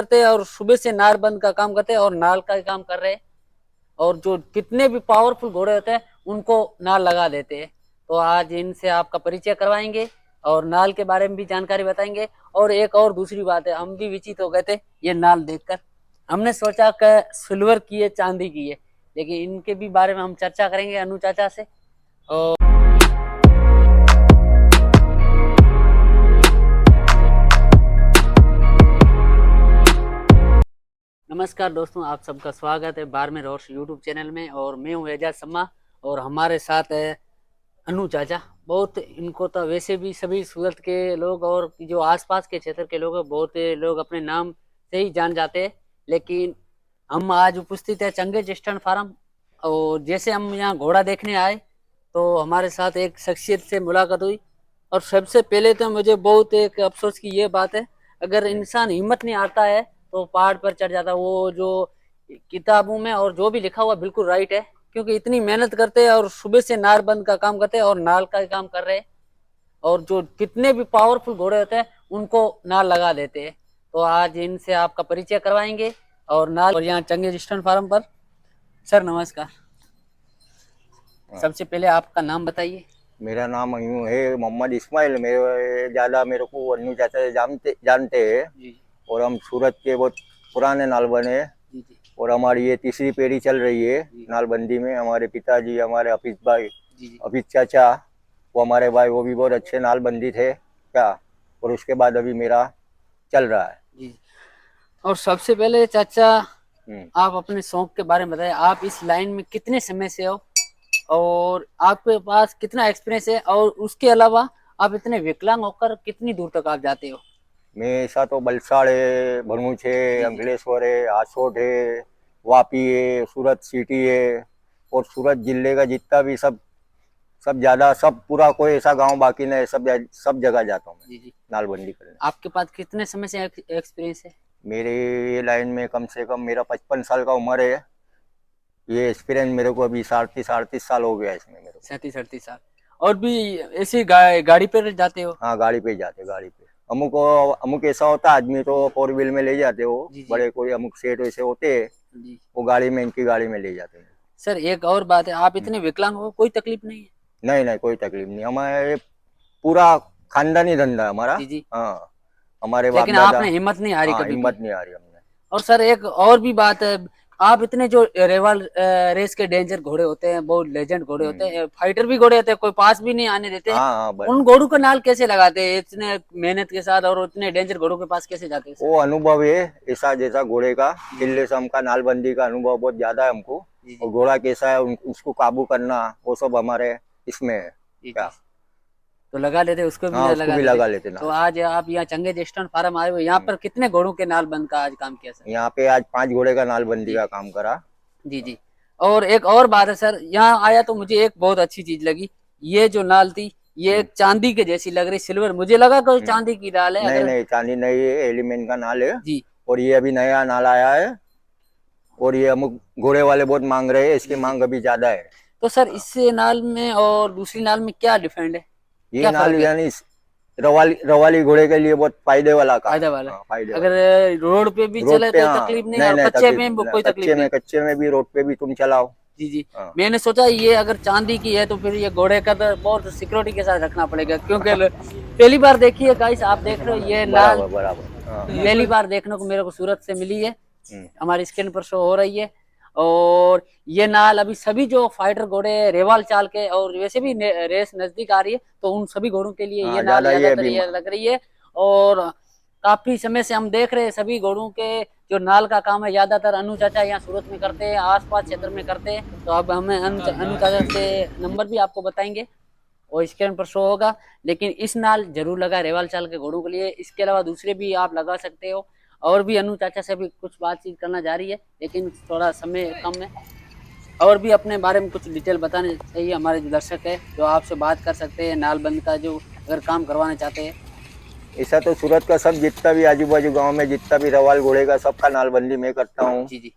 करते हैं और सुबह से नारबंद का काम करते हैं और नाल का काम कर रहे हैं। और जो कितने भी पावरफुल घोड़े होते हैं उनको नाल लगा देते हैं। तो आज इनसे आपका परिचय करवाएंगे और नाल के बारे में भी जानकारी बताएंगे। और एक और दूसरी बात है, हम भी विचित हो गए थे ये नाल देखकर। हमने सोचा कि सिल्वर की है चांदी की है, लेकिन इनके भी बारे में हम चर्चा करेंगे अनु चाचा से। और नमस्कार दोस्तों, आप सबका स्वागत है बारहवें रोर्स यूट्यूब चैनल में। और मैं हूँ एजाज शर्मा और हमारे साथ है अनु चाचा। बहुत इनको तो वैसे भी सभी सूरत के लोग और जो आसपास के क्षेत्र के लोग हैं, बहुत लोग अपने नाम से ही जान जाते हैं। लेकिन हम आज उपस्थित है चंगेज स्टैंड फार्म। और जैसे हम यहाँ घोड़ा देखने आए तो हमारे साथ एक शख्सियत से मुलाकात हुई। और सबसे पहले तो मुझे बहुत एक अफसोस की ये बात है, अगर इंसान हिम्मत नहीं आता है तो पहाड़ पर चढ़ जाता है। वो जो किताबों में और जो भी लिखा हुआ बिल्कुल राइट है, क्योंकि इतनी मेहनत करते हैं और सुबह से नारबंद का काम करते हैं और नाल का काम कर रहे हैं। और जो कितने भी पावरफुल घोड़े होते हैं उनको नाल लगा देते हैं। तो आज इनसे आपका परिचय करवाएंगे और नाल और यहाँ चंगेज स्टैंड फार्म पर। सर नमस्कार। सबसे पहले आपका नाम बताइए। मेरा नाम यूँ है मोहम्मद इस्माइल। मेरे को अन्नू चाचा से जानते हैं। जी और हम सूरत के बहुत पुराने नालबन है। जी जी और हमारी ये तीसरी पीढ़ी चल रही है जी नालबंदी में। हमारे पिताजी, हमारे हफीज भाई, जी जी हफीज चाचा, वो हमारे भाई, वो भी बहुत अच्छे नालबंदी थे क्या। और उसके बाद अभी मेरा चल रहा है। जी। और सबसे पहले चाचा, हम्म। आप अपने शौक के बारे में बताएं। आप इस लाइन में कितने समय से हो और आपके पास कितना एक्सपीरियंस है, और उसके अलावा आप इतने विकलांग होकर कितनी दूर तक आप जाते हो? मैं ऐसा तो बलसाड़ है, भरूच है, जी जी अंकलेश्वर है, आसोट है, वापी है, सूरत सिटी है। और सूरत जिले का जितना भी सब सब ज्यादा सब पूरा कोई ऐसा गांव बाकी नहीं, सब जगह जाता हूँ मैं जी जी। नालबंदी करने। आपके पास कितने समय से एक्सपीरियंस है? मेरे ये लाइन में कम से कम मेरा 55 साल का उम्र है। ये एक्सपीरियंस मेरे को अभी 37 38 साल हो गया इसमें मेरे को। 37 38 साल। और भी ऐसी गाड़ी पर जाते हो? हाँ, गाड़ी पे ही जाते, गाड़ी पे। अमुक अमुक ऐसा होता आदमी तो 4 व्हील में ले जाते हो। जी जी बड़े कोई अमुक सेठ वैसे होते हैं, जी। वो गाड़ी में, इनकी गाड़ी में ले जाते हैं। सर एक और बात है, आप हम्म। इतने विकलांग हो, कोई तकलीफ नहीं है? नहीं नहीं, कोई तकलीफ नहीं। हमारे पूरा खानदानी धंधा है हमारा। जी जी। हाँ, हमारे बाप लेकिन दादा। आपने हिम्मत नहीं हारी हाँ, कभी भी? हिम्मत नहीं आ रही हमने। और सर एक और भी बात है, आप इतने जो रेवाल रेस के डेंजर घोड़े होते हैं, बहुत लेजेंड घोड़े होते हैं, फाइटर भी घोड़े होते हैं, कोई पास भी नहीं आने देते, हाँ हाँ, उन घोड़ों का नाल कैसे लगाते हैं इतने मेहनत के साथ, और इतने डेंजर घोड़ों के पास कैसे जाते हैं सर? वो अनुभव है ऐसा, जैसा घोड़े का जी किले से हमका नालबंदी का अनुभव बहुत ज्यादा है हमको। जी और जी घोड़ा कैसा है उसको काबू करना, वो सब हमारे इसमें है जी क्या। जी। तो लगा लेते, उसको भी हाँ, उसको लगा भी लेते। लगा लेते तो नाल। आज आप यहाँ चंगेज स्टैंड फार्म आए हुए, यहाँ हम्म। पर कितने घोड़ों के नाल बंद का आज काम किया सर? यहाँ पे आज 5 घोड़े का नालबंदी जी का काम करा। जी जी। और एक और बात है सर, यहाँ आया तो मुझे एक बहुत अच्छी चीज लगी। ये जो नाल थी, ये हम्म। एक चांदी के जैसी लग रही, सिल्वर, मुझे लगा कोई हम्म। चांदी की नाल है नहीं अगर। नहीं, चांदी नहीं है, एलिमेंट का नाल है। जी और ये अभी नया नाल आया है। और ये अमुक घोड़े वाले बहुत मांग रहे हैं, इसकी जी जी। मांग अभी ज्यादा है। तो सर हाँ। इस नाल में और दूसरी नाल में क्या डिफरेंट है, ये क्या नाल फर्क है? यानी रवाली रवाली घोड़े के लिए बहुत फायदे वाला काम फायदा है। वाला है? हाँ, फायदे अगर वाला। रोड पे भी रोड चले पे, तो हाँ, तकलीफ नहीं, नहीं और नहीं कच्चे तकलीफ में नहीं। कोई तकलीफ नहीं? कच्चे में भी रोड पे भी तुम चलाओ। जी जी। हाँ। मैंने सोचा ये अगर चांदी की है तो फिर ये घोड़े का तो बहुत सिक्योरिटी के साथ रखना पड़ेगा, क्योंकि पहली बार देखिए गाइस, आप देख रहे हो ये नाल बराबर बराबर, हाँ। पहली बार देखने को मेरे को सूरत से मिली है। हम्म। हमारी स्क्रीन पर शो हो रही है। और ये नाल अभी सभी जो फाइटर घोड़े, रेवाल चाल के, और वैसे भी रेस नजदीक आ रही है तो उन सभी घोड़ों के लिए ये हाँ, नाल ज्यादा ये ज्यादातर अभी ये लग रही है। और काफी समय से हम देख रहे हैं सभी घोड़ों के जो नाल का काम है ज्यादातर अनु चाचा यहाँ सूरत में करते हैं, आसपास क्षेत्र में करते हैं। तो अब हमें अनु चाचा से नंबर भी आपको बताएंगे और स्क्रीन पर शो होगा। लेकिन इस नाल जरूर लगा रेवाल चाल के घोड़ों के लिए, इसके अलावा दूसरे भी आप लगा सकते हो। और भी अनु चाचा से भी कुछ बातचीत करना जारी है, लेकिन थोड़ा समय कम है। और भी अपने बारे में कुछ डिटेल बताने चाहिए, हमारे जो दर्शक है जो आपसे बात कर सकते हैं नालबंद का, जो अगर काम करवाना चाहते हैं। ऐसा तो सूरत का सब जितना भी आजू बाजू गांव में जितना भी रवाल घोड़े का सबका नालबंदी मैं करता हूँ। जी जी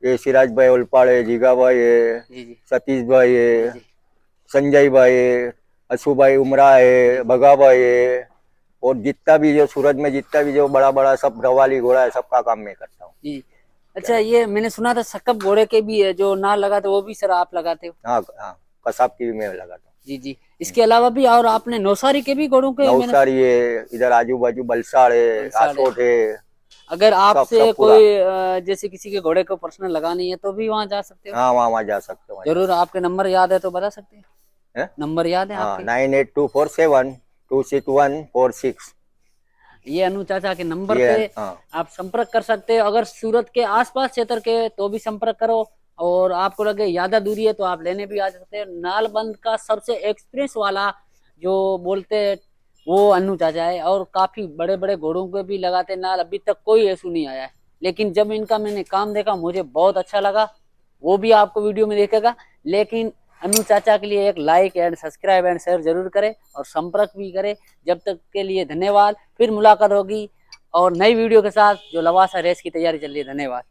ये सिराज भाई ओलपाड़ है, जीगा भाई है, जी जी सतीश भाई जी है, जी संजय भाई है, अशु भाई उमरा जी है, भगा भाई है, और जितना भी जो सूरत में जितना भी जो बड़ा बड़ा सब रवाली घोड़ा है सबका काम मैं करता हूँ। जी। अच्छा, ये मैंने सुना था सकप घोड़े के भी है जो नाल लगाते, वो भी सर आप लगाते हो? हाँ हाँ, कसाब की भी मैं लगाता हूँ। जी जी। इसके अलावा भी और आपने नौसारी के भी घोड़ों के मैंने नवसारी है, इधर आजू बाजू बलसाड़ है, वलसाड़ है। आसोट है, अगर आपसे सब पूरा। कोई जैसे किसी के घोड़े को पर्सनल लगानी है तो भी वहां जा सकते हो? हाँ वहाँ जा सकते हो, वहाँ जा जरूर। आपके नंबर याद है तो बता सकते हैं? सकते हैं। नंबर याद है हाँ, आपके? 9824726146। ये अनु चाचा के नंबर ये पे हाँ आप संपर्क कर सकते हो। अगर सूरत के आसपास क्षेत्र के तो भी संपर्क करो, और आपको लगे ज्यादा दूरी है तो आप लेने भी आ सकते हैं। नालबंद का सबसे एक्सपीरियंस वाला जो बोलते हैं वो अनु चाचा है, और काफी बड़े बड़े घोड़ों के भी लगाते नाल, अभी तक कोई इशू नहीं आया है। लेकिन जब इनका मैंने काम देखा मुझे बहुत अच्छा लगा, वो भी आपको वीडियो में देखेगा। लेकिन अनु चाचा के लिए एक like and subscribe and share जरूर करें और संपर्क भी करें। जब तक के लिए धन्यवाद। फिर मुलाकात होगी और नई वीडियो के साथ जो लवासा रेस की तैयारी चल रही है। धन्यवाद।